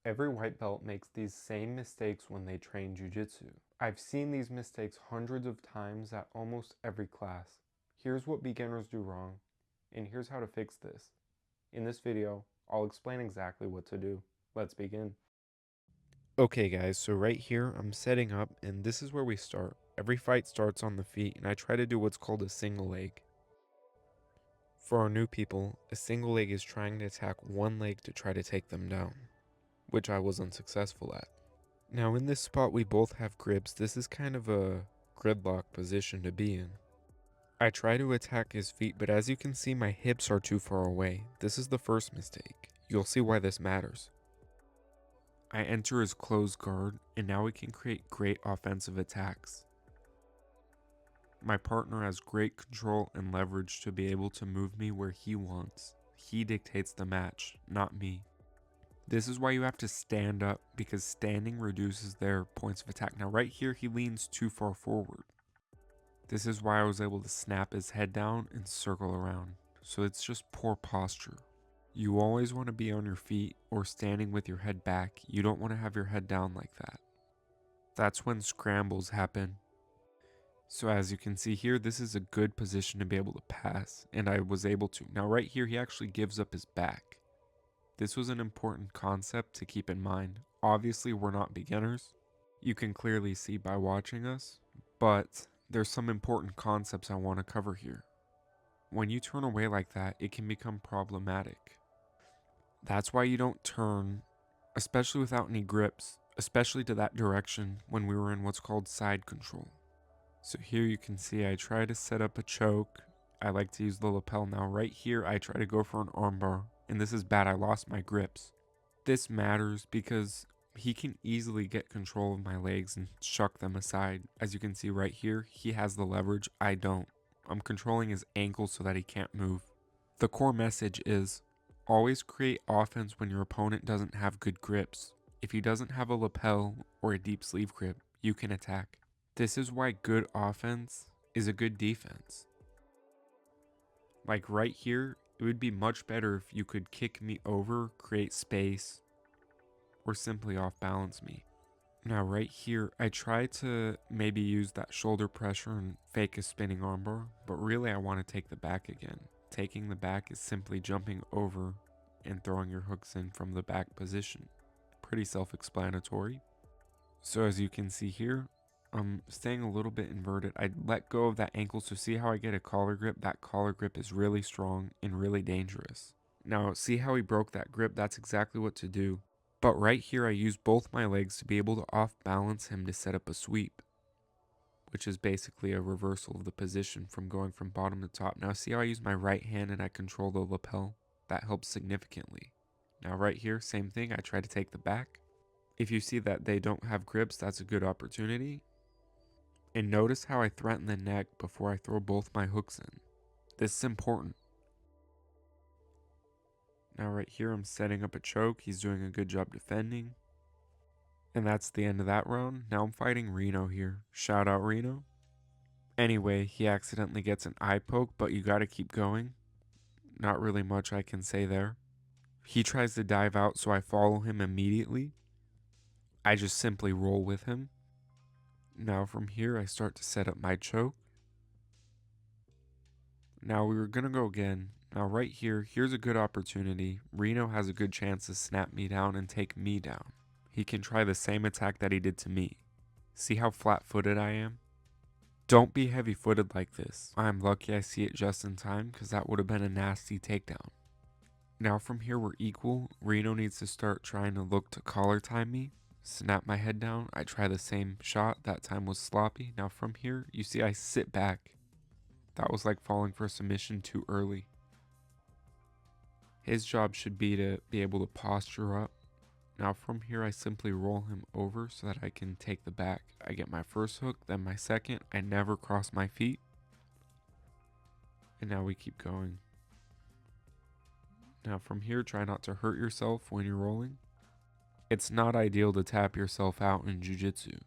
Every white belt makes these same mistakes when they train jiu-jitsu. I've seen these mistakes hundreds of times at almost every class. Here's what beginners do wrong, and here's how to fix this. In this video, I'll explain exactly what to do. Let's begin. Okay guys, so right here I'm setting up, and this is where we start. Every fight starts on the feet, and I try to do what's called a single leg. For our new people, a single leg is trying to attack one leg to try to take them down, which I was unsuccessful at. Now in this spot we both have grips. This is kind of a gridlock position to be in. I try to attack his feet, but as you can see my hips are too far away. This is the first mistake. You'll see why this matters. I enter his closed guard, and now we can create great offensive attacks. My partner has great control and leverage to be able to move me where he wants. He dictates the match, not me. This is why you have to stand up, because standing reduces their points of attack. Now right here, he leans too far forward. This is why I was able to snap his head down and circle around. So it's just poor posture. You always want to be on your feet or standing with your head back. You don't want to have your head down like that. That's when scrambles happen. So as you can see here, this is a good position to be able to pass, and I was able to. Now right here, he actually gives up his back. This was an important concept to keep in mind. Obviously, we're not beginners. You can clearly see by watching us, but there's some important concepts I want to cover here. When you turn away like that, it can become problematic. That's why you don't turn, especially without any grips, especially to that direction when we were in what's called side control. So here you can see I try to set up a choke. I like to use the lapel. Now right here I try to go for an armbar, and this is bad. I lost my grips. This matters because he can easily get control of my legs and shuck them aside. As you can see right here, he has the leverage, I don't. I'm controlling his ankles so that he can't move. The core message is always create offense when your opponent doesn't have good grips. If he doesn't have a lapel or a deep sleeve grip, you can attack. This is why good offense is a good defense. Like right here, it would be much better if you could kick me over, create space, or simply off balance me. Now right here, I try to maybe use that shoulder pressure and fake a spinning armbar, but really I want to take the back again. Taking the back is simply jumping over and throwing your hooks in from the back position. Pretty self-explanatory. So as you can see here, I'm staying a little bit inverted. I let go of that ankle, so see how I get a collar grip? That collar grip is really strong and really dangerous. Now see how he broke that grip? That's exactly what to do. But right here I use both my legs to be able to off balance him to set up a sweep, which is basically a reversal of the position from going from bottom to top. Now see how I use my right hand and I control the lapel? That helps significantly. Now right here, same thing, I try to take the back. If you see that they don't have grips, that's a good opportunity. And notice how I threaten the neck before I throw both my hooks in. This is important. Now right here, I'm setting up a choke. He's doing a good job defending. And that's the end of that round. Now I'm fighting Reno here. Shout out Reno. Anyway, he accidentally gets an eye poke, but you gotta keep going. Not really much I can say there. He tries to dive out, so I follow him immediately. I just simply roll with him. Now from here, I start to set up my choke. Now we were gonna go again. Now right here, here's a good opportunity. Reno has a good chance to snap me down and take me down. He can try the same attack that he did to me. See how flat-footed I am? Don't be heavy-footed like this. I'm lucky I see it just in time, because that would have been a nasty takedown. Now from here we're equal. Reno needs to start trying to look to collar time me. Snap my head down. I try the same shot. That time was sloppy. Now from here, you see I sit back. That was like falling for a submission too early. His job should be to be able to posture up. Now from here, I simply roll him over so that I can take the back. I get my first hook, then my second. I never cross my feet. And now we keep going. Now from here, try not to hurt yourself when you're rolling. It's not ideal to tap yourself out in jiu-jitsu.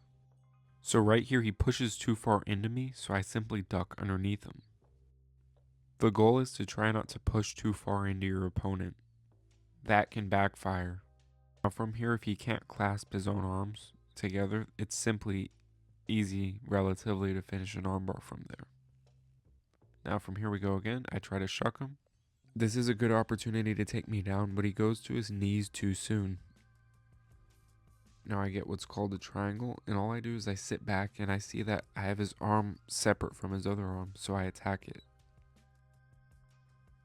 So right here, he pushes too far into me, so I simply duck underneath him. The goal is to try not to push too far into your opponent. That can backfire. Now from here, if he can't clasp his own arms together, it's simply easy relatively to finish an armbar from there. Now from here we go again. I try to shuck him. This is a good opportunity to take me down, but he goes to his knees too soon. Now I get what's called a triangle, and all I do is I sit back and I see that I have his arm separate from his other arm, so I attack it.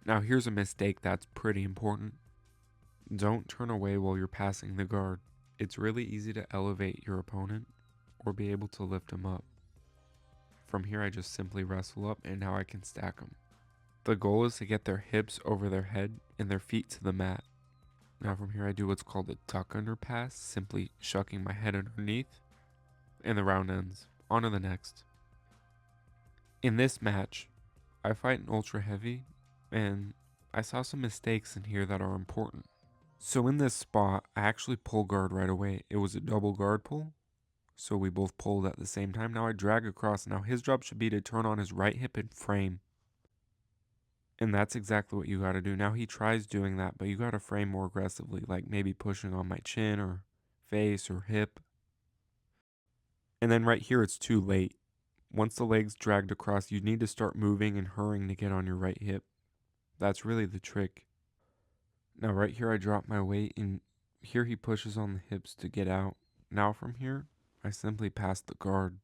Now here's a mistake that's pretty important. Don't turn away while you're passing the guard. It's really easy to elevate your opponent or be able to lift him up. From here I just simply wrestle up and now I can stack them. The goal is to get their hips over their head and their feet to the mat. Now from here I do what's called a tuck under pass, simply shucking my head underneath, and the round ends. On to the next. In this match, I fight an ultra heavy, and I saw some mistakes in here that are important. So in this spot, I actually pull guard right away. It was a double guard pull, so we both pulled at the same time. Now I drag across. Now his job should be to turn on his right hip and frame. And that's exactly what you got to do. Now he tries doing that, but you got to frame more aggressively, like maybe pushing on my chin or face or hip. And then right here, it's too late. Once the leg's dragged across, you need to start moving and hurrying to get on your right hip. That's really the trick. Now right here, I drop my weight, and here he pushes on the hips to get out. Now from here, I simply pass the guard.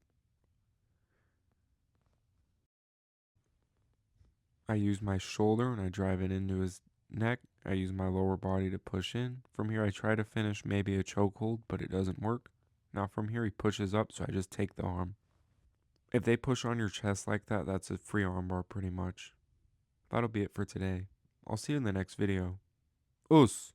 I use my shoulder and I drive it into his neck. I use my lower body to push in. From here, I try to finish maybe a chokehold, but it doesn't work. Now from here, he pushes up, so I just take the arm. If they push on your chest like that, that's a free armbar pretty much. That'll be it for today. I'll see you in the next video. Us!